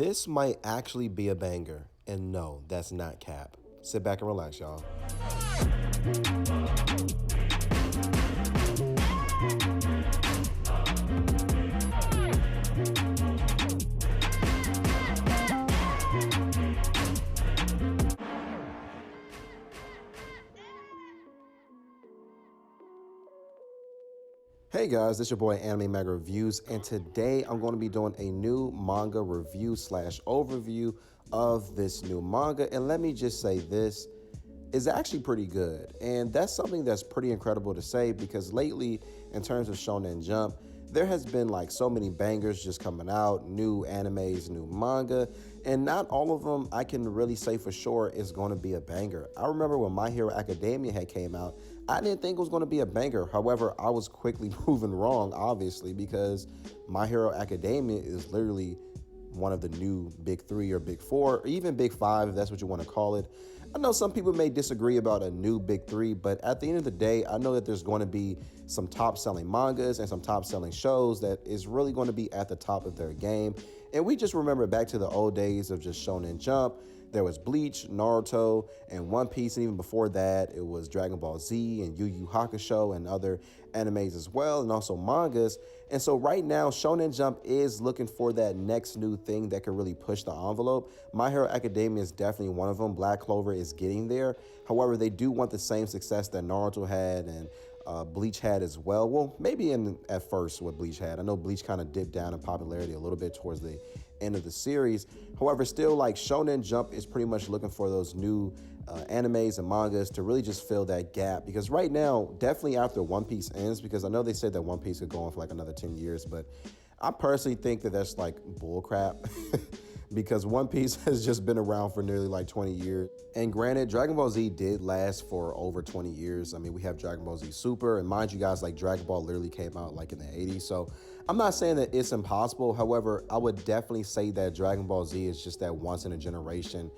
This might actually be a banger. And no, that's not cap. Sit back and relax, y'all. Hey guys, this is your boy Anime Mega Reviews, and today I'm going to be doing a new manga review slash overview of this new manga. And let me just say, this is actually pretty good. And that's something that's pretty incredible to say, because lately, in terms of Shonen Jump, there has been like so many bangers just coming out, new animes, new manga, and not all of them I can really say for sure is going to be a banger. I remember when My Hero Academia had came out, I didn't think it was going to be a banger. However, I was quickly proven wrong, obviously, because My Hero Academia is literally one of the new big three or big four, or even big five, if that's what you want to call it. I know some people may disagree about a new big three, but at the end of the day, I know that there's going to be some top selling mangas and some top selling shows that is really going to be at the top of their game. And we just remember back to the old days of just Shonen Jump. There was Bleach, Naruto, and One Piece, and even before that, it was Dragon Ball Z and Yu Yu Hakusho and other animes as well, and also mangas. And so right now, Shonen Jump is looking for that next new thing that could really push the envelope. My Hero Academia is definitely one of them. Black Clover is getting there. However, they do want the same success that Naruto had and Bleach had as well. Well, maybe at first what Bleach had. I know Bleach kind of dipped down in popularity a little bit towards the end of the series. However, still, like, Shonen Jump is pretty much looking for those new animes and mangas to really just fill that gap. Because right now, definitely after One Piece ends, because I know they said that One Piece could go on for like another 10 years, but I personally think that that's like bull crap. Because One Piece has just been around for nearly like 20 years. And granted, Dragon Ball Z did last for over 20 years. I mean, we have Dragon Ball Z Super, and mind you guys, like, Dragon Ball literally came out like in the 80s. So I'm not saying that it's impossible. However, I would definitely say that Dragon Ball Z is just that once in a generation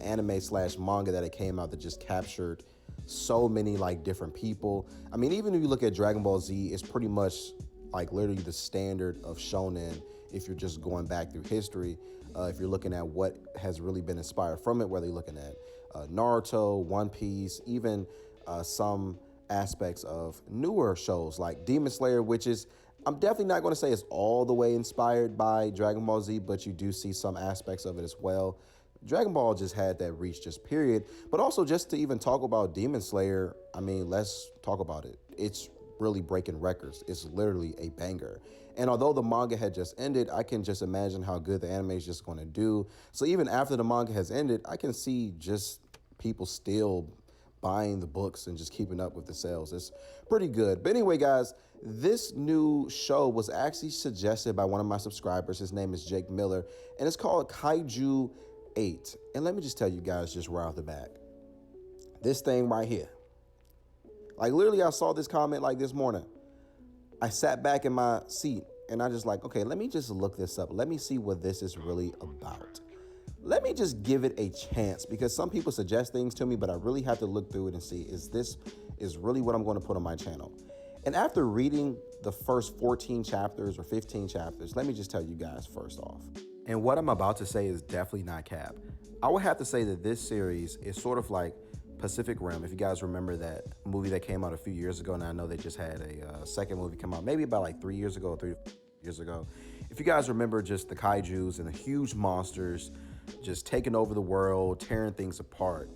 anime slash manga that it came out that just captured so many like different people. I mean, even if you look at Dragon Ball Z, it's pretty much like literally the standard of shonen if you're just going back through history. If you're looking at what has really been inspired from it, whether you're looking at Naruto, One Piece, even some aspects of newer shows like Demon Slayer, which is, I'm definitely not going to say it's all the way inspired by Dragon Ball Z, but you do see some aspects of it as well. Dragon Ball just had that reach, just period. But also, just to even talk about Demon Slayer, I mean, let's talk about it. It's really breaking records. It's literally a banger. And although the manga had just ended, I can just imagine how good the anime is just going to do. So even after the manga has ended, I can see just people still buying the books and just keeping up with the sales. It's pretty good. But anyway, guys, this new show was actually suggested by one of my subscribers. His name is Jake Miller, and it's called KAIJU 8. And let me just tell you guys just right off the back, this thing right here, like, literally, I saw this comment like this morning. I sat back in my seat and I just like, okay, let me just look this up. Let me see what this is really about. Let me just give it a chance, because some people suggest things to me, but I really have to look through it and see, is this is really what I'm going to put on my channel? And after reading the first 14 chapters or 15 chapters, let me just tell you guys first off. And what I'm about to say is definitely not cap. I would have to say that this series is sort of like Pacific Rim. If you guys remember that movie that came out a few years ago, and I know they just had a second movie come out maybe about like 3 years ago, 3 years ago. If you guys remember just the kaijus and the huge monsters just taking over the world, tearing things apart,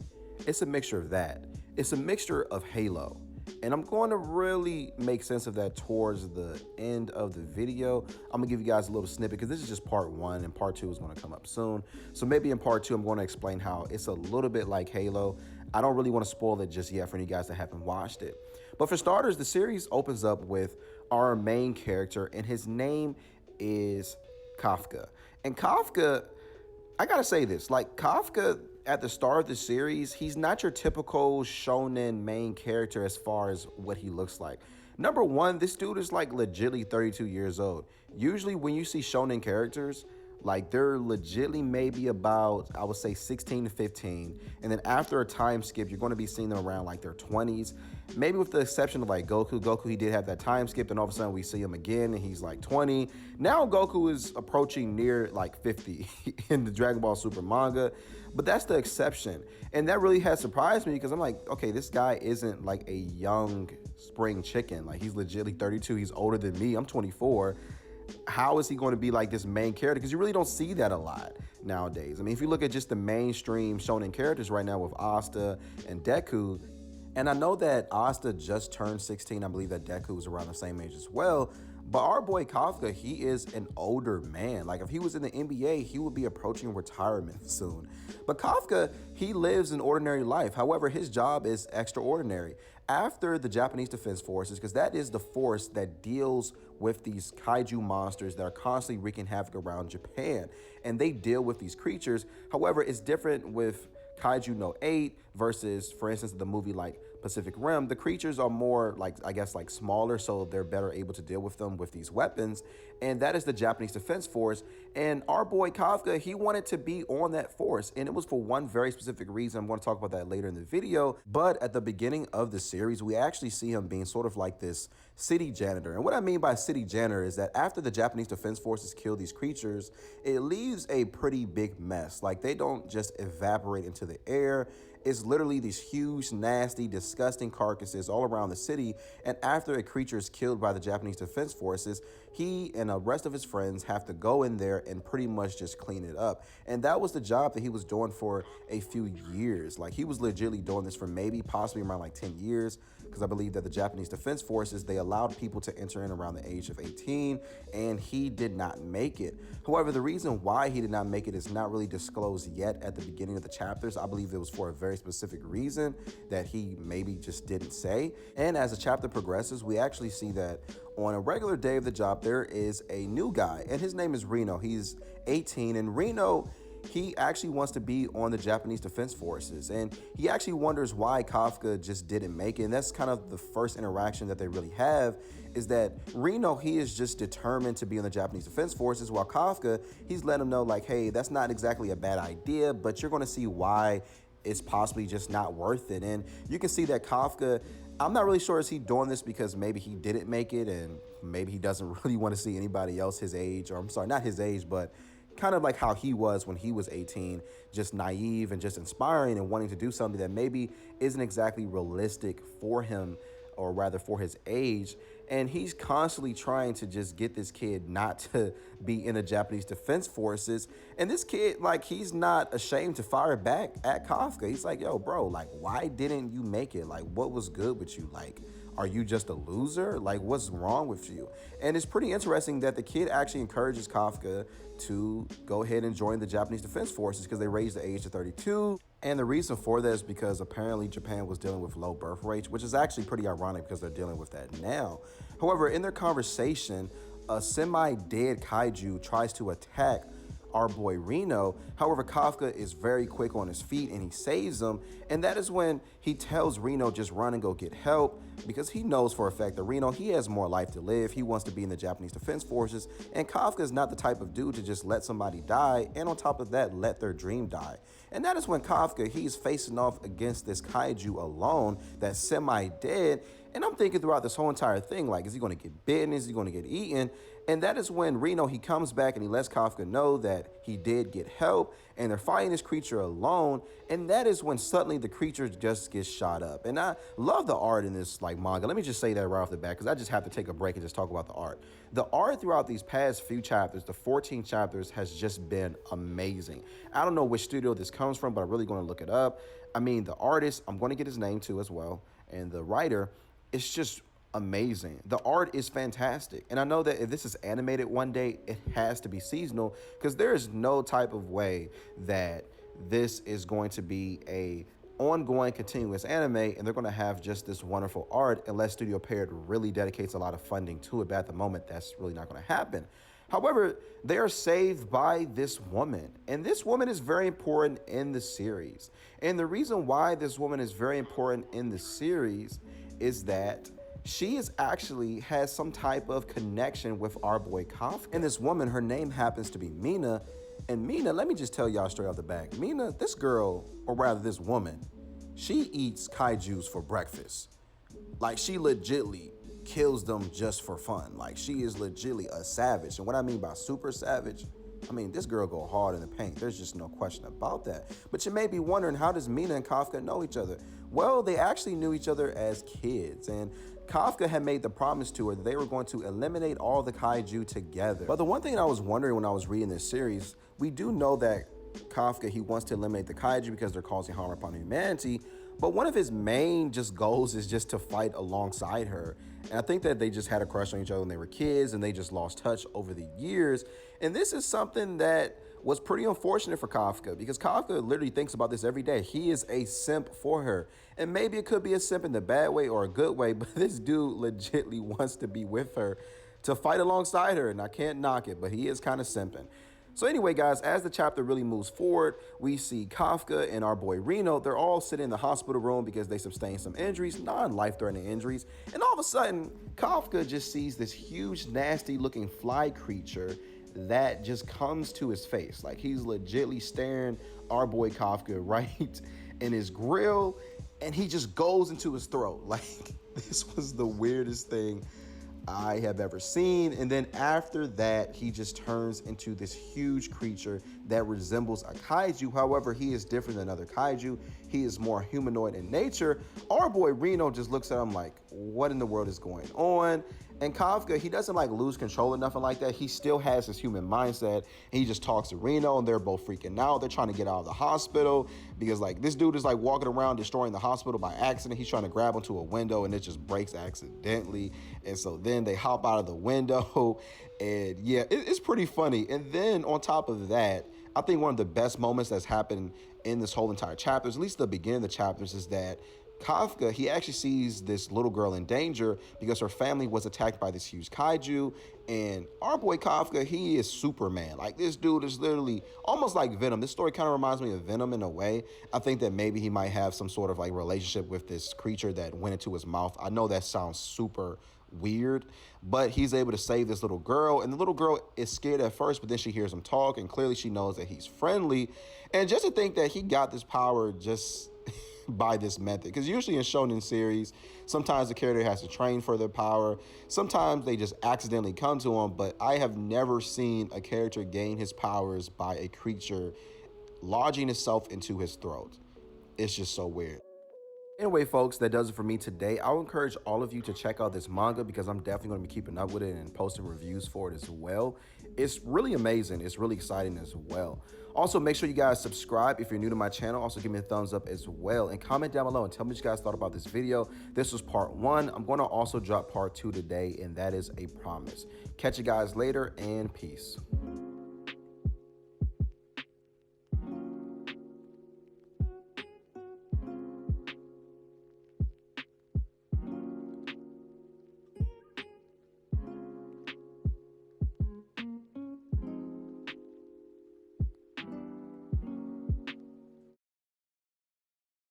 it's a mixture of that. It's a mixture of Halo. And I'm going to really make sense of that towards the end of the video. I'm gonna give you guys a little snippet, because this is just part one and part two is gonna come up soon. So maybe in part two, I'm gonna explain how it's a little bit like Halo. I don't really want to spoil it just yet for any guys that haven't watched it. But for starters, the series opens up with our main character, and his name is Kafka. And Kafka, I gotta say this, like, Kafka at the start of the series, he's not your typical shonen main character as far as what he looks like. Number one, this dude is like legitimately 32 years old. Usually when you see shonen characters, Like they're legitly maybe about, I would say 16 to 15. And then after a time skip, you're going to be seeing them around like their 20s. Maybe with the exception of like Goku. Goku, he did have that time skip, and all of a sudden we see him again and he's like 20. Now Goku is approaching near like 50 in the Dragon Ball Super manga. But that's the exception. And that really has surprised me because I'm like, okay, this guy isn't like a young spring chicken. Like he's legitimately 32. He's older than me. I'm 24. How is he going to be like this main character? Because you really don't see that a lot nowadays. I mean, if you look at just the mainstream shonen characters right now with Asta and Deku, and I know that Asta just turned 16. I believe that Deku was around the same age as well. But our boy Kafka, he is an older man. Like if he was in the NBA, he would be approaching retirement soon. But Kafka, he lives an ordinary life. However, his job is extraordinary. After the Japanese Defense Forces, because that is the force that deals with these kaiju monsters that are constantly wreaking havoc around Japan. And they deal with these creatures. However, it's different with KAIJU no 8 versus, for instance, the movie like Pacific Rim. The creatures are more like, I guess, like smaller, so they're better able to deal with them with these weapons. And that is the Japanese Defense Force. And our boy Kafka, he wanted to be on that force. And it was for one very specific reason. I'm going to talk about that later in the video. But at the beginning of the series, we actually see him being sort of like this city janitor. And what I mean by city janitor is that after the Japanese Defense Forces kill these creatures, it leaves a pretty big mess. Like they don't just evaporate into the air. It's literally these huge, nasty, disgusting carcasses all around the city. And after a creature is killed by the Japanese Defense Forces, he and the rest of his friends have to go in there and pretty much just clean it up. And that was the job that he was doing for a few years. Like he was legitimately doing this for maybe possibly around like 10 years. Because I believe that the Japanese Defense Forces, they allowed people to enter in around the age of 18, and he did not make it. However, the reason why he did not make it is not really disclosed yet at the beginning of the chapters. I believe it was for a very specific reason that he maybe just didn't say. And as the chapter progresses, we actually see that on a regular day of the job, there is a new guy, and his name is Reno. He's 18, and Reno, he actually wants to be on the Japanese Defense Forces, and he actually wonders why Kafka just didn't make it. And that's kind of the first interaction that they really have, is that Reno, he is just determined to be on the Japanese Defense Forces, while Kafka, he's letting him know like, hey, that's not exactly a bad idea, but you're going to see why it's possibly just not worth it. And you can see that Kafka, I'm not really sure, is he doing this because maybe he didn't make it and maybe he doesn't really want to see anybody else his age, or I'm sorry, not his age, but kind of like how he was when he was 18, just naive and just inspiring and wanting to do something that maybe isn't exactly realistic for him, or rather for his age. And he's constantly trying to just get this kid not to be in the Japanese Defense Forces. And this kid, like, he's not ashamed to fire back at Kafka. He's like, yo, bro, like, why didn't you make it? Like, what was good with you? Like, are you just a loser? Like, what's wrong with you? And it's pretty interesting that the kid actually encourages Kafka to go ahead and join the Japanese Defense Forces because they raised the age to 32. And the reason for that is because apparently Japan was dealing with low birth rates, which is actually pretty ironic because they're dealing with that now. However, in their conversation, a semi-dead kaiju tries to attack our boy Reno. However, Kafka is very quick on his feet and he saves him. And that is when he tells Reno just run and go get help, because he knows for a fact that Reno, he has more life to live. He wants to be in the Japanese Defense Forces. And Kafka is not the type of dude to just let somebody die, and on top of that, let their dream die. And that is when Kafka, he's facing off against this kaiju alone that's semi-dead. And I'm thinking throughout this whole entire thing, like, is he going to get bitten? Is he going to get eaten? And that is when Reno, he comes back and he lets Kafka know that he did get help and they're fighting this creature alone. And that is when suddenly the creature just gets shot up. And I love the art in this like manga. Let me just say that right off the bat, because I just have to take a break and just talk about the art. The art throughout these past few chapters, the 14 chapters, has just been amazing. I don't know which studio this comes from, but I'm really going to look it up. I mean, the artist, I'm going to get his name too as well, and the writer, it's just amazing. The art is fantastic. And I know that if this is animated one day, it has to be seasonal, because there is no type of way that this is going to be a ongoing continuous anime and they're going to have just this wonderful art unless Studio Parrot really dedicates a lot of funding to it. But at the moment, that's really not going to happen. However, they are saved by this woman, and this woman is very important in the series. And the reason why this woman is very important in the series is that she is actually has some type of connection with our boy Kafka. And this woman, her name happens to be Mina. And Mina, let me just tell y'all straight off the back, Mina, this girl, or rather this woman, she eats kaijus for breakfast. Like, she legitly kills them just for fun. Like, she is legitly a savage. And what I mean by super savage, I mean, this girl go hard in the paint. There's just no question about that. But you may be wondering, how does Mina and Kafka know each other? Well, they actually knew each other as kids. And Kafka had made the promise to her that they were going to eliminate all the kaiju together. But the one thing I was wondering when I was reading this series, we do know that Kafka, he wants to eliminate the kaiju because they're causing harm upon humanity. But one of his main just goals is just to fight alongside her. And I think that they just had a crush on each other when they were kids and they just lost touch over the years. And this is something that was pretty unfortunate for Kafka because Kafka literally thinks about this every day. He is a simp for her. And maybe it could be a simp in the bad way or a good way, but this dude legitimately wants to be with her to fight alongside her. And I can't knock it, but he is kind of simping. So anyway, guys, as the chapter really moves forward, we see Kafka and our boy Reno. They're all sitting in the hospital room because they sustained some injuries, non-life-threatening injuries. And all of a sudden, Kafka just sees this huge, nasty-looking fly creature that just comes to his face. Like, he's legitly staring our boy Kafka right in his grill, and he just goes into his throat. Like, this was the weirdest thing I have ever seen. And then after that, he just turns into this huge creature that resembles a kaiju. However, he is different than other kaiju. He is more humanoid in nature. Our boy Reno just looks at him like, what in the world is going on? And Kafka, he doesn't like lose control or nothing like that. He still has his human mindset. And he just talks to Reno and they're both freaking out. They're trying to get out of the hospital because like this dude is like walking around destroying the hospital by accident. He's trying to grab onto a window and it just breaks accidentally. And so then they hop out of the window and yeah, it's pretty funny. And then on top of that, I think one of the best moments that's happened in this whole entire chapter, at least the beginning of the chapters, is that Kafka, he actually sees this little girl in danger because her family was attacked by this huge kaiju. And our boy Kafka, he is Superman. Like, this dude is literally almost like Venom. This story kind of reminds me of Venom in a way. I think that maybe he might have some sort of like relationship with this creature that went into his mouth. I know that sounds super weird, but he's able to save this little girl. And the little girl is scared at first, but then she hears him talk and clearly she knows that he's friendly. And just to think that he got this power just by this method, because usually in shonen series, sometimes the character has to train for their power. Sometimes they just accidentally come to him, but I have never seen a character gain his powers by a creature lodging itself into his throat. It's just so weird. Anyway, folks, that does it for me today. I would encourage all of you to check out this manga because I'm definitely going to be keeping up with it and posting reviews for it as well. It's really amazing. It's really exciting as well. Also, make sure you guys subscribe if you're new to my channel. Also, give me a thumbs up as well. And comment down below and tell me what you guys thought about this video. This was part 1. I'm going to also drop part 2 today, and that is a promise. Catch you guys later, and peace.